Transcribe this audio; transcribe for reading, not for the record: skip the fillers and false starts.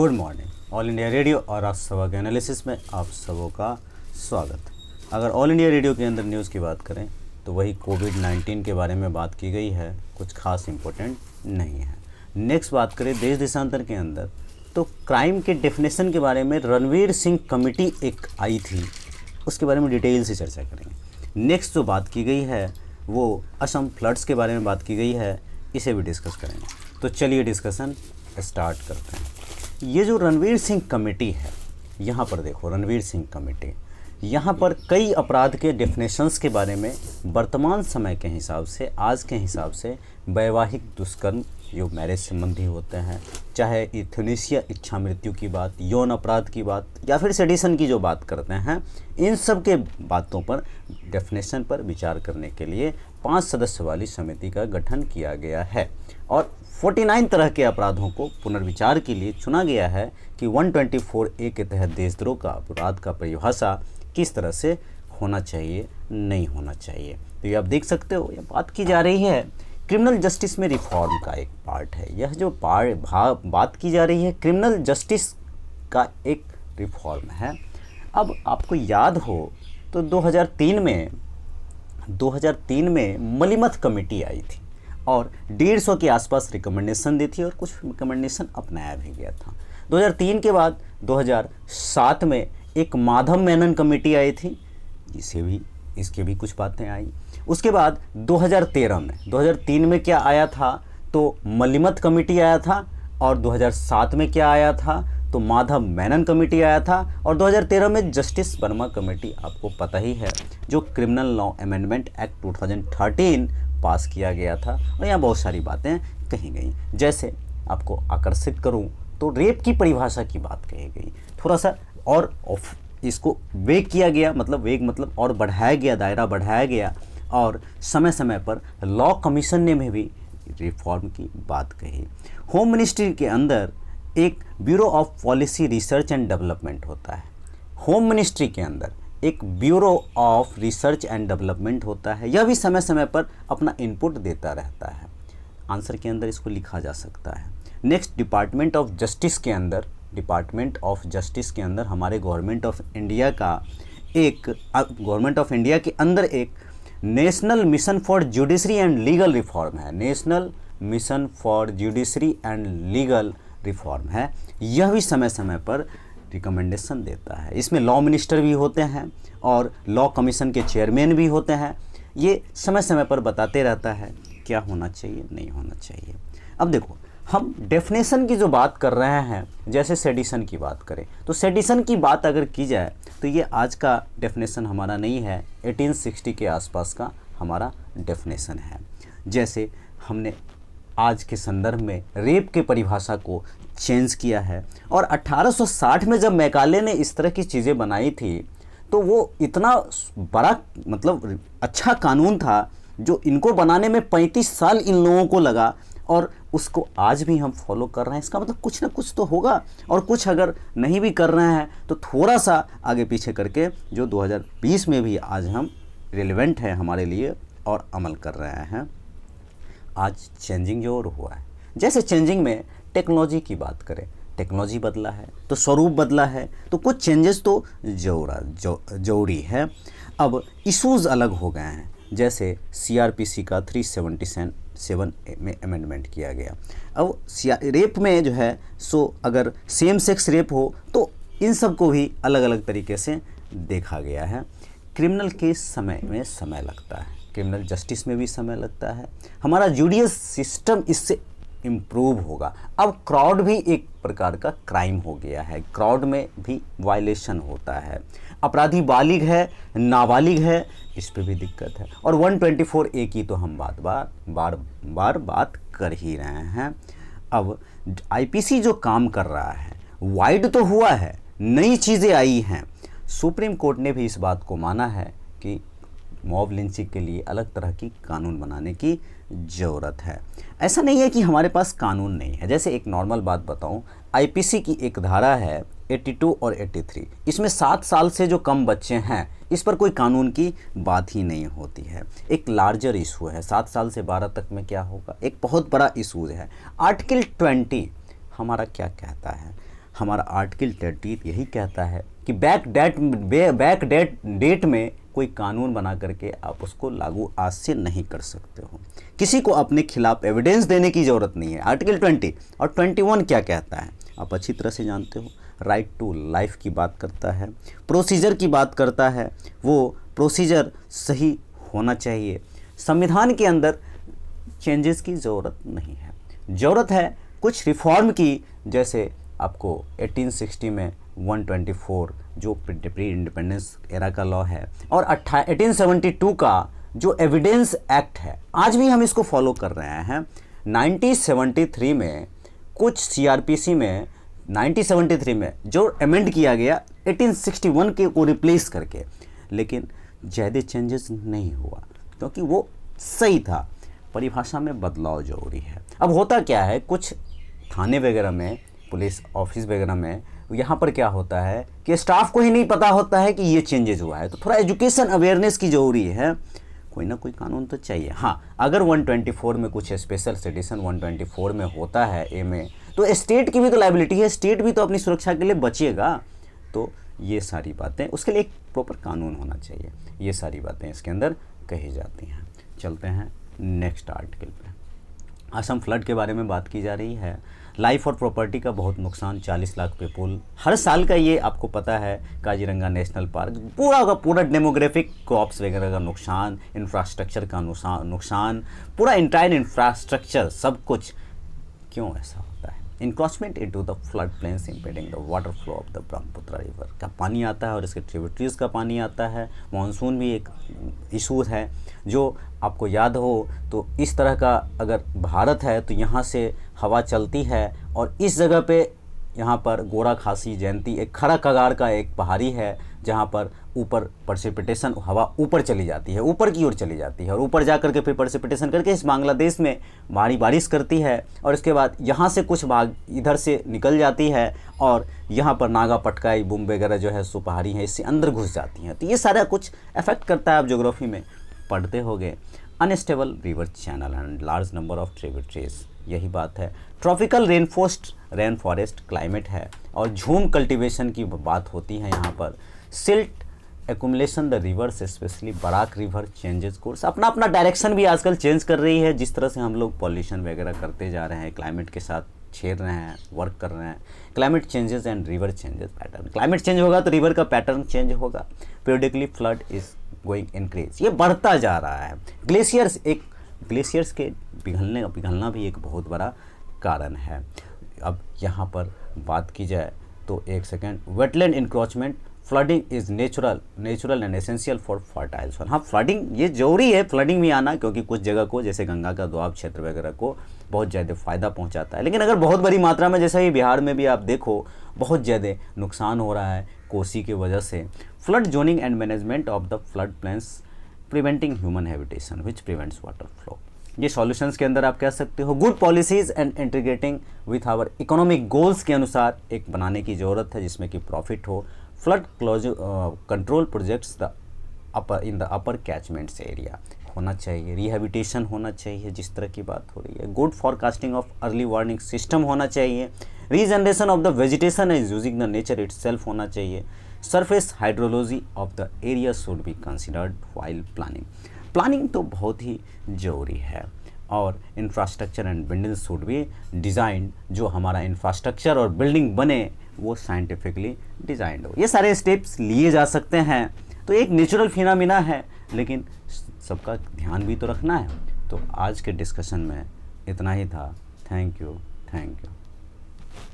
Good morning. All India radio और आज सुबह के एनालिसिस में आप सबों का स्वागत। अगर ऑल इंडिया रेडियो के अंदर न्यूज़ की बात करें तो वही कोविड-19 के बारे में बात की गई है, कुछ खास इम्पोर्टेंट नहीं है। नेक्स्ट बात करें देश देशांतर के अंदर तो क्राइम के डेफिनेशन के बारे में रणवीर सिंह कमेटी एक आई थी, उसके बारे में डिटेल से चर्चा करेंगे। नेक्स्ट जो बात की गई है वो असम फ्लड्स के बारे में बात की गई है, इसे भी डिस्कस करेंगे। तो चलिए डिस्कशन स्टार्ट करते हैं। ये जो रणवीर सिंह कमेटी है, यहाँ पर देखो रणवीर सिंह कमेटी, यहाँ पर कई अपराध के डेफिनेशंस के बारे में वर्तमान समय के हिसाब से, आज के हिसाब से वैवाहिक दुष्कर्म जो मैरिज संबंधी होते हैं, चाहे यूथनेसिया इच्छा मृत्यु की बात, यौन अपराध की बात या फिर सेडिशन की जो बात करते हैं, इन सब के बातों पर डेफिनेशन पर विचार करने के लिए 5 सदस्य वाली समिति का गठन किया गया है और 49 तरह के अपराधों को पुनर्विचार के लिए चुना गया है कि 124A के तहत देशद्रोह का अपराध का परिभाषा किस तरह से होना चाहिए, नहीं होना चाहिए। तो ये आप देख सकते हो, ये बात की जा रही है क्रिमिनल जस्टिस में रिफॉर्म का एक पार्ट है। यह जो बात की जा रही है क्रिमिनल जस्टिस का एक रिफॉर्म है। अब आपको याद हो तो 2003 में मलिमथ कमेटी आई थी और 150 के आसपास रिकमेंडेशन दी थी और कुछ रिकमेंडेशन अपनाया भी गया था। 2003 के बाद 2007 में एक माधव मेनन कमेटी आई थी, इसके भी कुछ बातें आई। उसके बाद 2003 में क्या आया था तो मलिमथ कमेटी आया था और 2007 में क्या आया था तो माधव मेनन कमेटी आया था और 2013 में जस्टिस वर्मा कमेटी, आपको पता ही है, जो क्रिमिनल लॉ अमेंडमेंट एक्ट 2013 पास किया गया था और यहाँ बहुत सारी बातें कही गई। जैसे आपको आकर्षित करूँ तो रेप की परिभाषा की बात कही गई, थोड़ा सा और इसको वेग किया गया, मतलब और बढ़ाया गया, दायरा बढ़ाया गया और समय समय पर लॉ कमीशन ने में भी रिफॉर्म की बात कही। होम मिनिस्ट्री के अंदर एक bureau of policy research and development होता है। होम मिनिस्ट्री के अंदर एक bureau of research and development होता है, यह भी समय समय पर अपना इनपुट देता रहता है। आंसर के अंदर इसको लिखा जा सकता है। नेक्स्ट डिपार्टमेंट ऑफ जस्टिस के अंदर हमारे गवर्नमेंट ऑफ इंडिया के अंदर एक national mission for judiciary and legal reform है। National mission for judiciary and legal reform है, यह भी समय समय पर रिकमेंडेशन देता है। इसमें लॉ मिनिस्टर भी होते हैं और लॉ कमीशन के चेयरमैन भी होते हैं। ये समय समय पर बताते रहता है क्या होना चाहिए, नहीं होना चाहिए। अब देखो, हम डेफिनेशन की जो बात कर रहे हैं, जैसे सेडिशन की बात करें तो सेडिशन की बात अगर की जाए तो ये आज का डेफिनेशन हमारा नहीं है, 1860 के आसपास का हमारा डेफिनेशन है। जैसे हमने आज के संदर्भ में रेप के परिभाषा को चेंज किया है और 1860 में जब मैकाले ने इस तरह की चीज़ें बनाई थी तो वो इतना बड़ा अच्छा कानून था जो इनको बनाने में 35 साल इन लोगों को लगा और उसको आज भी हम फॉलो कर रहे हैं। इसका मतलब कुछ ना कुछ तो होगा और कुछ अगर नहीं भी कर रहे हैं तो थोड़ा सा आगे पीछे करके जो 2020 में भी आज हम रिलेवेंट है हमारे लिए और अमल कर रहे हैं। आज चेंजिंग जो हुआ है, जैसे चेंजिंग में टेक्नोलॉजी की बात करें, टेक्नोलॉजी बदला है तो स्वरूप बदला है तो कुछ चेंजेस तो जरूरी है। अब इश्यूज़ अलग हो गए हैं, जैसे CRPC का 377 में अमेंडमेंट किया गया। अब रेप में जो है अगर सेम सेक्स रेप हो तो इन सब को भी अलग अलग तरीके से देखा गया है। क्रिमिनल केस में समय लगता है, क्रिमिनल जस्टिस में भी समय लगता है। हमारा जुडिशल सिस्टम इससे इम्प्रूव होगा। अब क्राउड भी एक प्रकार का क्राइम हो गया है, क्राउड में भी वायलेशन होता है। अपराधी बालिग है, नाबालिग है, इस पे भी दिक्कत है। और 124A की तो हम बात कर ही रहे हैं। अब IPC जो काम कर रहा है वाइड तो हुआ है, नई चीज़ें आई हैं। सुप्रीम कोर्ट ने भी इस बात को माना है कि मॉब लिंचिंग के लिए अलग तरह की कानून बनाने की ज़रूरत है। ऐसा नहीं है कि हमारे पास कानून नहीं है। जैसे एक नॉर्मल बात बताऊं, IPC की एक धारा है 82 और 83, इसमें 7 साल से जो कम बच्चे हैं इस पर कोई कानून की बात ही नहीं होती है। एक लार्जर इशू है, 7 साल से 12 तक में क्या होगा, एक बहुत बड़ा इशू है। आर्टिकल 20 हमारा क्या कहता है, हमारा आर्टिकल 38 यही कहता है कि बैक डेट में कोई कानून बना करके आप उसको लागू आज से नहीं कर सकते हो। किसी को अपने खिलाफ एविडेंस देने की ज़रूरत नहीं है। आर्टिकल 20 और 21 क्या कहता है आप अच्छी तरह से जानते हो। राइट टू लाइफ की बात करता है, प्रोसीजर की बात करता है, वो प्रोसीजर सही होना चाहिए। संविधान के अंदर चेंजेस की ज़रूरत नहीं है, ज़रूरत है कुछ रिफॉर्म की, जैसे आपको 1860 में 124 जो प्री इंडिपेंडेंस एरा का लॉ है, और 1872 का जो एविडेंस एक्ट है, आज भी हम इसको फॉलो कर रहे हैं। 1973 में कुछ सीआरपीसी में 1973 में जो अमेंड किया गया 1861 के को रिप्लेस करके, लेकिन ज़्यादा चेंजेस नहीं हुआ क्योंकि वो सही था। परिभाषा में बदलाव जरूरी है। अब होता क्या है, कुछ थाने वगैरह में, पुलिस ऑफिस वगैरह में, यहाँ पर क्या होता है कि स्टाफ को ही नहीं पता होता है कि ये चेंजेस हुआ है, तो थोड़ा एजुकेशन अवेयरनेस की ज़रूरी है। कोई ना कोई कानून तो चाहिए। हाँ, अगर 124 में कुछ स्पेशल सिटीजन 124 में होता है ए में, तो स्टेट की भी तो लायबिलिटी है, स्टेट भी तो अपनी सुरक्षा के लिए बचेगा। तो ये सारी बातें, उसके लिए एक प्रॉपर कानून होना चाहिए। ये सारी बातें इसके अंदर कही जाती हैं। चलते हैं नेक्स्ट आर्टिकल पे। असम फ्लड के बारे में बात की जा रही है। लाइफ और प्रॉपर्टी का बहुत नुकसान, 40 लाख पीपुल हर साल का, ये आपको पता है। काजीरंगा नेशनल पार्क पूरा का पूरा डेमोग्राफिक, क्रॉप्स वगैरह का नुकसान, इंफ्रास्ट्रक्चर का नुकसान, पूरा इंटायर इंफ्रास्ट्रक्चर, सब कुछ। क्यों ऐसा होता है? Encroachment into the flood plains impeding the water flow of the Brahmaputra river का पानी आता है और इसके ट्रिब्यूटरीज का पानी आता है। मानसून भी एक इशू है, जो आपको याद हो तो इस तरह का अगर भारत है तो यहाँ से हवा चलती है, और इस जगह पे यहाँ पर गोरा खासी जयंती एक खड़ा कगार का एक पहाड़ी है, जहाँ पर ऊपर प्रेसिपिटेशन, हवा ऊपर चली जाती है, ऊपर की ओर चली जाती है, और ऊपर जा करके फिर प्रेसिपिटेशन करके इस बांग्लादेश में भारी बारिश करती है, और इसके बाद यहाँ से कुछ भाग इधर से निकल जाती है, और यहाँ पर नागा पटकाई बुम वगैरह जो है सो पहाड़ी है, इससे अंदर घुस जाती हैं। तो ये सारा कुछ इफेक्ट करता है, आप ज्योग्राफी में पढ़ते होंगे। Unstable river channel and large number of tributaries, यही बात है। ट्रॉपिकल रेन फॉरेस्ट क्लाइमेट है, और झूम कल्टीवेशन की बात होती है यहाँ पर। Silt accumulation the rivers, especially Barak river changes course, अपना अपना डायरेक्शन भी आजकल चेंज कर रही है। जिस तरह से हम लोग पॉल्यूशन वगैरह करते जा रहे हैं, क्लाइमेट के साथ छेड़ रहे हैं, वर्क कर रहे हैं। Climate changes and river changes pattern, climate change होगा तो रिवर का पैटर्न चेंज होगा। Periodically flood is going increase, ये बढ़ता जा रहा है। ग्लेशियर्स के पिघलना भी एक बहुत बड़ा कारण है। अब यहाँ पर बात की जाए तो एक second, wetland encroachment, flooding is natural and essential for fertile soil. हाँ, फ्लडिंग ये जरूरी है, फ्लडिंग भी आना, क्योंकि कुछ जगह को, जैसे गंगा का दोआब क्षेत्र वगैरह को बहुत ज़्यादा फ़ायदा पहुंचाता है। लेकिन अगर बहुत बड़ी मात्रा में, जैसा ही बिहार में भी आप देखो बहुत ज़्यादा नुकसान हो रहा है कोसी की वजह से। Flood zoning and management of the flood plains preventing human habitation which prevents water flow, ये सॉल्यूशंस के अंदर आप कह सकते हो। Good policies and integrating with our economic goals के अनुसार एक बनाने की ज़रूरत है, जिसमें कि प्रॉफिट हो। Flood control projects in the upper catchments area होना चाहिए। रिहेबिटेशन होना चाहिए, जिस तरह की बात हो रही है। Good forecasting of early warning system होना चाहिए। Regeneration of the vegetation is using the nature itself होना चाहिए। Surface hydrology of the area should be considered while planning तो बहुत ही ज़रूरी है। और infrastructure and building should be design, जो हमारा इंफ्रास्ट्रक्चर और बिल्डिंग बने वो साइंटिफिकली डिज़ाइंड हो। ये सारे स्टेप्स लिए जा सकते हैं। तो एक नेचुरल फिनोमेना है, लेकिन सबका ध्यान भी तो रखना है। तो आज के डिस्कशन में इतना ही था। Thank you.